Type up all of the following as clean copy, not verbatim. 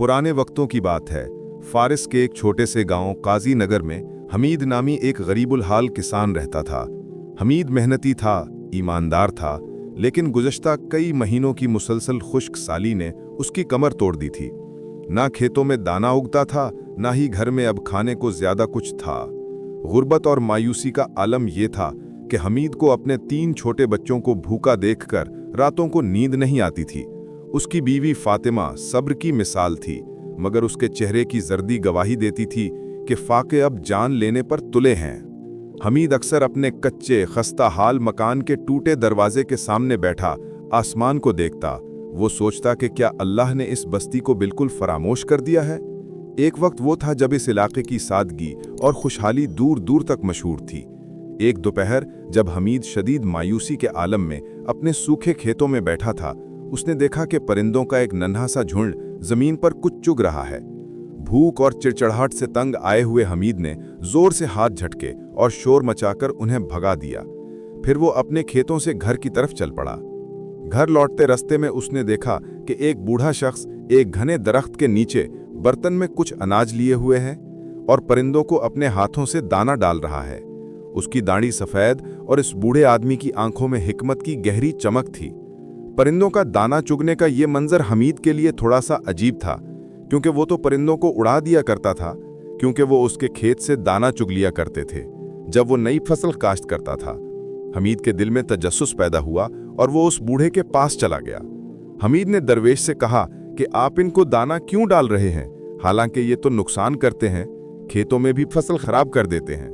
पुराने वक्तों की बात है। फारिस के एक छोटे से गांव काजी नगर में हमीद नामी एक गरीबुल हाल किसान रहता था। हमीद मेहनती था, ईमानदार था, लेकिन गुज़श्ता कई महीनों की मुसलसल खुश्क साली ने उसकी कमर तोड़ दी थी। ना खेतों में दाना उगता था, ना ही घर में अब खाने को ज्यादा कुछ था। गुर्बत और मायूसी का आलम यह था कि हमीद को अपने 3 छोटे बच्चों को भूखा देखकर रातों को नींद नहीं आती थी। उसकी बीवी फातिमा सब्र की मिसाल थी, मगर उसके चेहरे की जर्दी गवाही देती थी कि फाके अब जान लेने पर तुले हैं। हमीद अक्सर अपने कच्चे खस्ता हाल मकान के टूटे दरवाजे के सामने बैठा आसमान को देखता। वो सोचता कि क्या अल्लाह ने इस बस्ती को बिल्कुल फरामोश कर दिया है। एक वक्त वो था जब इस इलाके की सादगी और खुशहाली दूर दूर तक मशहूर थी। एक दोपहर जब हमीद शदीद मायूसी के आलम में अपने सूखे खेतों में बैठा था, उसने देखा कि परिंदों का एक नन्हा सा झुंड जमीन पर कुछ चुग रहा है। भूख और चिड़चिड़ाहट से तंग आए हुए हमीद ने जोर से हाथ झटके और शोर मचाकर उन्हें भगा दिया। फिर वो अपने खेतों से घर की तरफ चल पड़ा। घर लौटते रास्ते में उसने देखा कि एक बूढ़ा शख्स एक घने दरख्त के नीचे बर्तन में कुछ अनाज लिए हुए है और परिंदों को अपने हाथों से दाना डाल रहा है। उसकी दाढ़ी सफेद और इस बूढ़े आदमी की आंखों में हिकमत की गहरी चमक थी। परिंदों का दाना चुगने का ये मंजर हमीद के लिए थोड़ा सा अजीब था, क्योंकि वो तो परिंदों को उड़ा दिया करता था, क्योंकि वो उसके खेत से दाना चुग लिया करते थे जब वो नई फसल काश्त करता था। हमीद के दिल में तजस्सुस पैदा हुआ और वो उस बूढ़े के पास चला गया। हमीद ने दरवेश से कहा कि आप इनको दाना क्यों डाल रहे हैं, हालांकि ये तो नुकसान करते हैं, खेतों में भी फसल खराब कर देते हैं।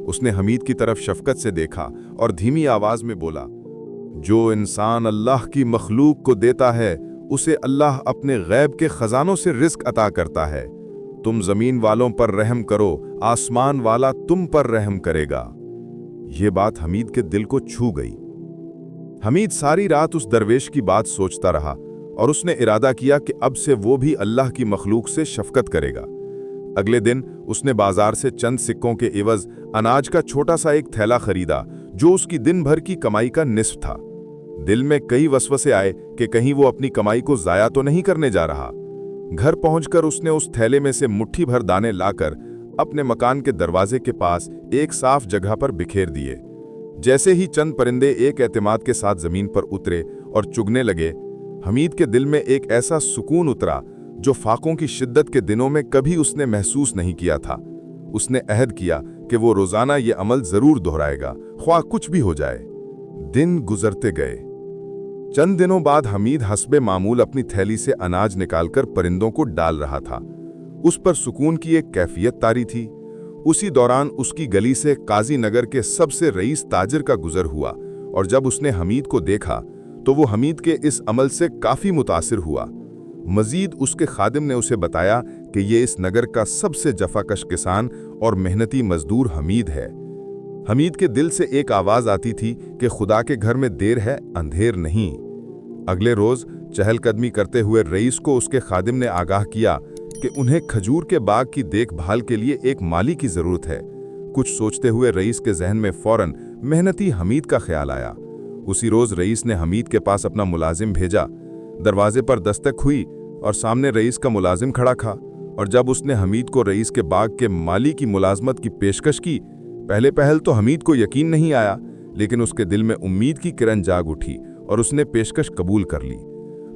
उसने हमीद की तरफ शफकत से देखा और धीमी आवाज में बोला, जो इंसान अल्लाह की मखलूक को देता है उसे अल्लाह अपने गैब के खजानों से रिस्क अता करता है। तुम जमीन वालों पर रहम करो, आसमान वाला तुम पर रहम करेगा। ये बात हमीद के दिल को छू गई। हमीद सारी रात उस दरवेश की बात सोचता रहा और उसने इरादा किया कि अब से वो भी अल्लाह की मखलूक से शफकत करेगा। अगले दिन उसने बाजार से चंद सिक्कों के एवज अनाज का छोटा सा एक थैला खरीदा, जो उसकी दिन भर की कमाई का निस्फ था। दिल में कई वसवसे आए कि कहीं वो अपनी कमाई को जाया तो नहीं करने जा रहा। घर पहुंचकर उसने उस थैले में से मुट्ठी भर दाने लाकर अपने मकान के दरवाजे के पास एक साफ जगह पर बिखेर दिए। जैसे ही चंद परिंदे एक एतमाद के साथ जमीन पर उतरे और चुगने लगे, हमीद के दिल में एक ऐसा सुकून उतरा जो फाकों की शिद्दत के दिनों में कभी उसने महसूस नहीं किया था। उसने अहद किया कि वो रोजाना ये अमल जरूर दोहराएगा, ख्वाह कुछ भी हो जाए। दिन गुजरते गए। चंद दिनों बाद हमीद हस्बे मामूल अपनी थैली से अनाज निकालकर परिंदों को डाल रहा था। उस पर सुकून की एक कैफियत तारी थी। उसी दौरान उसकी गली से काजी नगर के सबसे रईस ताजिर का गुजर हुआ और जब उसने हमीद को देखा तो वो हमीद के इस अमल से काफी मुतासिर हुआ। मजीद उसके खादिम ने उसे बताया कि ये इस नगर का सबसे जफाकश किसान और मेहनती मजदूर हमीद है। हमीद के दिल से एक आवाज आती थी कि खुदा के घर में देर है, अंधेर नहीं। अगले रोज चहलकदमी करते हुए रईस को उसके खादिम ने आगाह किया कि उन्हें खजूर के बाग की देखभाल के लिए एक माली की जरूरत है। कुछ सोचते हुए रईस के जहन में फौरन मेहनती हमीद का ख्याल आया। उसी रोज रईस ने हमीद के पास अपना मुलाजिम भेजा। दरवाजे पर दस्तक हुई और सामने रईस का मुलाजिम खड़ा था और जब उसने हमीद को रईस के बाग के माली की मुलाजमत की पेशकश की, पहले पहल तो हमीद को यकीन नहीं आया, लेकिन उसके दिल में उम्मीद की किरण जाग उठी और उसने पेशकश कबूल कर ली।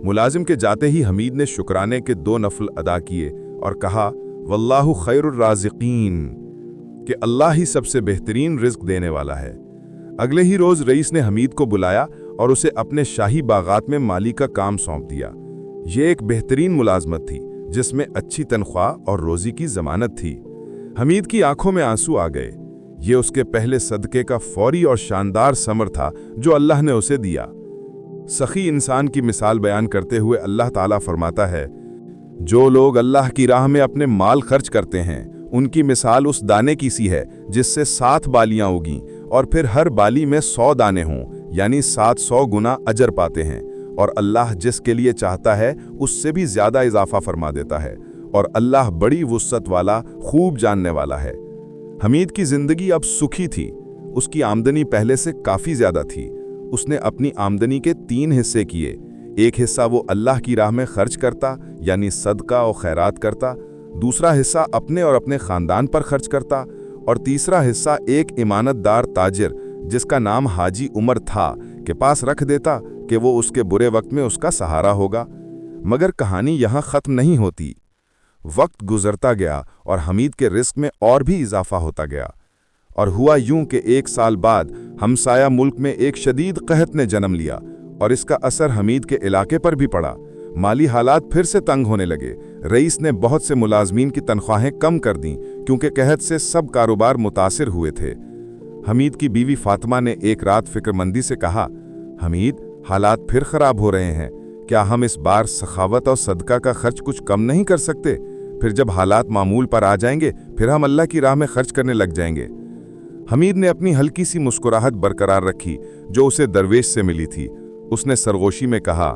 मुलाजिम के जाते ही हमीद ने शुक्राने के 2 नफल अदा किए और कहा, वल्लाहु खैरुर राज़िकीन, कि अल्लाह ही सबसे बेहतरीन रिज्क देने वाला है। अगले ही रोज रईस ने हमीद को बुलाया और उसे अपने शाही बागात में माली का काम सौंप दिया। ये एक बेहतरीन मुलाजमत थी जिसमें अच्छी तनख्वाह और रोजी की जमानत थी। हमीद की आंखों में आंसू आ गए। ये उसके पहले सदके का फौरी और शानदार समर था जो अल्लाह ने उसे दिया। सखी इंसान की मिसाल बयान करते हुए अल्लाह ताला फरमाता है, जो लोग अल्लाह की राह में अपने माल खर्च करते हैं उनकी मिसाल उस दाने की सी है जिससे 7 बालियां उगीं और फिर हर बाली में 100 दाने हों, यानी 700 गुना अजर पाते हैं। और अल्लाह जिसके लिए चाहता है उससे भी ज्यादा इजाफा फरमा देता है और अल्लाह बड़ी वुस्सत वाला, खूब जानने वाला है। हमीद की जिंदगी अब सुखी थी। उसकी आमदनी पहले से काफी ज्यादा थी। उसने अपनी आमदनी के 3 हिस्से किए, एक हिस्सा वो अल्लाह की राह में खर्च करता, यानी सदका और खैरात करता, दूसरा हिस्सा अपने और अपने खानदान पर खर्च करता, और तीसरा हिस्सा एक इमानतदार ताजिर जिसका नाम हाजी उमर था के पास रख देता कि वो उसके बुरे वक्त में उसका सहारा होगा। मगर कहानी यहाँ ख़त्म नहीं होती। वक्त गुजरता गया और हमीद के रिस्क में और भी इजाफा होता गया, और हुआ यूं कि 1 साल बाद हमसाया मुल्क में एक शदीद कहत ने जन्म लिया, और इसका असर हमीद के इलाके पर भी पड़ा। माली हालात फिर से तंग होने लगे। रईस ने बहुत से मुलाजमीन की तनख्वाहें कम कर दीं, क्योंकि कहत से सब कारोबार मुतासिर हुए थे। हमीद की बीवी फातिमा ने एक रात फिक्रमंदी से कहा, हमीद, हालात फिर खराब हो रहे हैं, क्या हम इस बार सखावत और सदका का खर्च कुछ कम नहीं कर सकते? फिर जब हालात मामूल पर आ जाएंगे, फिर हम अल्लाह की राह में खर्च करने लग जाएंगे। हमीद ने अपनी हल्की सी मुस्कुराहट बरकरार रखी जो उसे दरवेश से मिली थी। उसने सरगोशी में कहा,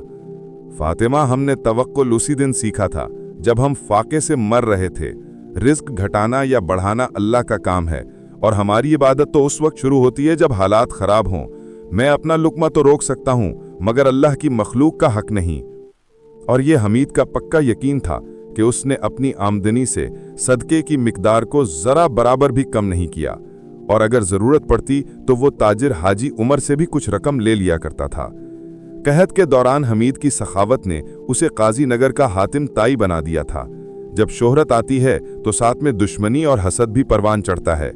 फातिमा, हमने तवक्कुल उसी दिन सीखा था जब हम फाके से मर रहे थे। रिस्क घटाना या बढ़ाना अल्लाह का काम है, और हमारी इबादत तो उस वक्त शुरू होती है जब हालात खराब हों। मैं अपना लुक्मा तो रोक सकता हूं, मगर अल्लाह की मखलूक का हक नहीं। और ये हमीद का पक्का यकीन था कि उसने अपनी आमदनी से सदके की मिकदार को जरा बराबर भी कम नहीं किया, और अगर जरूरत पड़ती तो वो ताजिर हाजी उमर से भी कुछ रकम ले लिया करता था। कहत के दौरान हमीद की सखावत ने उसे काजी नगर का हातिम ताई बना दिया था। जब शोहरत आती है तो साथ में दुश्मनी और हसद भी परवान चढ़ता है।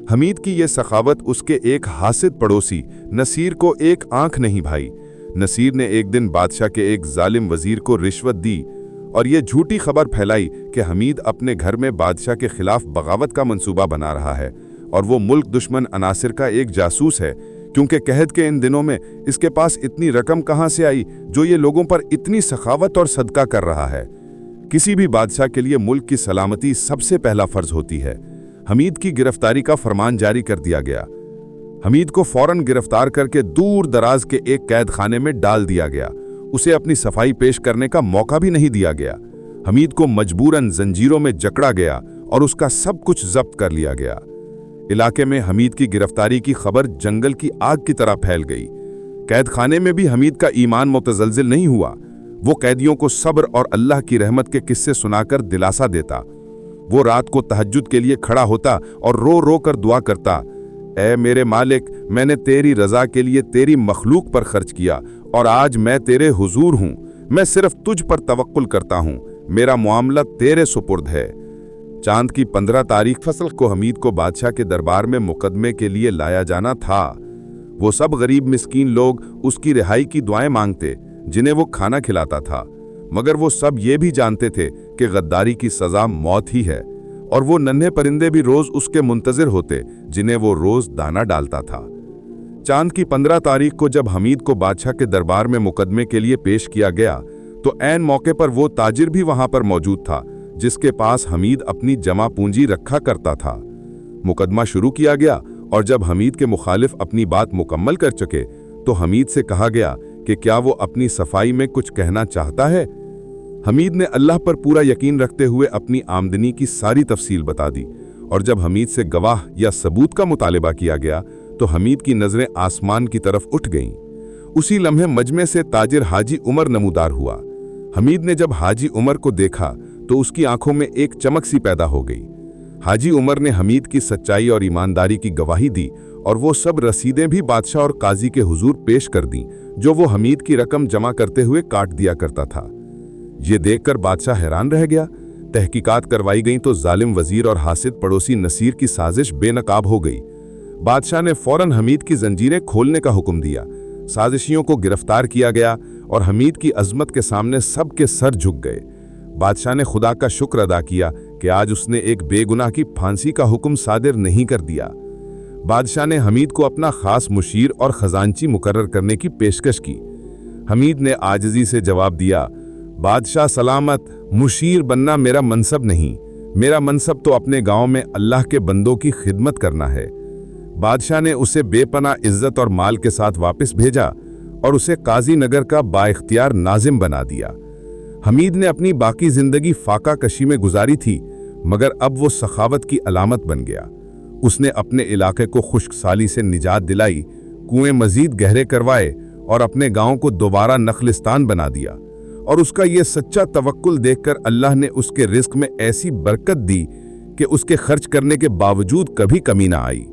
हमीद की ये सखावत उसके एक हासिद पड़ोसी नसीर को एक आंख नहीं भाई। नसीर ने एक दिन बादशाह के एक जालिम वजीर को रिश्वत दी और ये झूठी खबर फैलाई कि हमीद अपने घर में बादशाह के खिलाफ बगावत का मंसूबा बना रहा है और वो मुल्क दुश्मन अनासिर का एक जासूस है, क्योंकि कहत के इन दिनों में इसके पास इतनी रकम कहाँ से आई जो ये लोगों पर इतनी सखावत और सदका कर रहा है। किसी भी बादशाह के लिए मुल्क की सलामती सबसे पहला फर्ज होती है। हमीद की गिरफ्तारी का फरमान जारी कर दिया गया। हमीद को फौरन गिरफ्तार करके दूर दराज के एक कैद खाने में डाल दिया गया। उसे अपनी सफाई पेश करने का मौका भी नहीं दिया गया। हमीद को मजबूरन जंजीरों में जकड़ा गया और उसका सब कुछ जब्त कर लिया गया। इलाके में हमीद की गिरफ्तारी की खबर जंगल की आग की तरह फैल गई। कैद खाने में भी हमीद का ईमान मुतजलजिल नहीं हुआ। वो कैदियों को सब्र और अल्लाह की रहमत के किस्से सुनाकर दिलासा देता। वो रात को तहज्जुद के लिए खड़ा होता और रो रो कर दुआ करता, ऐ मेरे मालिक, मैंने तेरी रजा के लिए तेरी मखलूक पर खर्च किया और आज मैं तेरे हुजूर हूँ। मैं सिर्फ तुझ पर तवक्कुल करता हूँ। मेरा मामला तेरे सुपुर्द है। चांद की 15 तारीख फसल को हमीद को बादशाह के दरबार में मुकदमे के लिए लाया जाना था। वो सब गरीब मिस्कीन लोग उसकी रिहाई की दुआएं मांगते जिन्हें वो खाना खिलाता था, मगर वो सब ये भी जानते थे कि गद्दारी की सजा मौत ही है, और वो नन्हे परिंदे भी रोज उसके मुंतजिर होते जिन्हें वो रोज दाना डालता था। चांद की 15 तारीख को जब हमीद को बादशाह के दरबार में मुकदमे के लिए पेश किया गया तो ऐन मौके पर वो ताजिर भी वहां पर मौजूद था जिसके पास हमीद अपनी जमा पूंजी रखा करता था। मुकदमा शुरू किया गया और जब हमीद के मुखालिफ अपनी बात मुकम्मल कर चुके तो हमीद से कहा गया कि क्या वो अपनी सफाई में कुछ कहना चाहता है। हमीद ने अल्लाह पर पूरा यकीन रखते हुए अपनी आमदनी की सारी तफसील बता दी, और जब हमीद से गवाह या सबूत का मुतालिबा किया गया तो हमीद की नजरें आसमान की तरफ उठ गईं। उसी लम्हे मजमे से ताजिर हाजी उमर नमूदार हुआ। हमीद ने जब हाजी उमर को देखा तो उसकी आंखों में एक चमक सी पैदा हो गई। हाजी उमर ने हमीद की सच्चाई और ईमानदारी की गवाही दी और वो सब रसीदें भी बादशाह और काजी के हुजूर पेश कर दी जो वो हमीद की रकम जमा करते हुए काट दिया करता था। ये देखकर बादशाह हैरान रह गया। तहकीकात करवाई गई तो जालिम वजीर और हासिद पड़ोसी नसीर की साजिश बेनकाब हो गई। बादशाह ने फौरन हमीद की जंजीरें खोलने का हुक्म दिया। साजिशियों को गिरफ्तार किया गया और हमीद की अजमत के सामने सबके सर झुक गए। बादशाह ने खुदा का शुक्र अदा किया कि आज उसने एक बेगुनाह की फांसी का हुक्म सादिर नहीं कर दिया। बादशाह ने हमीद को अपना खास मुशीर और खजांची मुकर्रर करने की पेशकश की। हमीद ने आजिज़ी से जवाब दिया, बादशाह सलामत, मुशीर बनना मेरा मनसब नहीं। मेरा मनसब तो अपने गांव में अल्लाह के बंदों की खिदमत करना है। बादशाह ने उसे बेपनाह इज्जत और माल के साथ वापस भेजा और उसे काजी नगर का बाइख्तियार नाजिम बना दिया। हमीद ने अपनी बाकी जिंदगी फाका कशी में गुजारी थी, मगर अब वो सखावत की अलामत बन गया। उसने अपने इलाके को खुश्क साली से निजात दिलाई, कुएं मजीद गहरे करवाए और अपने गांव को दोबारा नखलिस्तान बना दिया। और उसका ये सच्चा तवक्कुल देखकर अल्लाह ने उसके रिस्क में ऐसी बरकत दी कि उसके खर्च करने के बावजूद कभी कमी ना आई।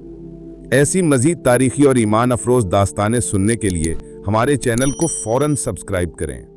ऐसी मजीद तारीखी और ईमान अफरोज दास्तानें सुनने के लिए हमारे चैनल को फौरन सब्सक्राइब करें।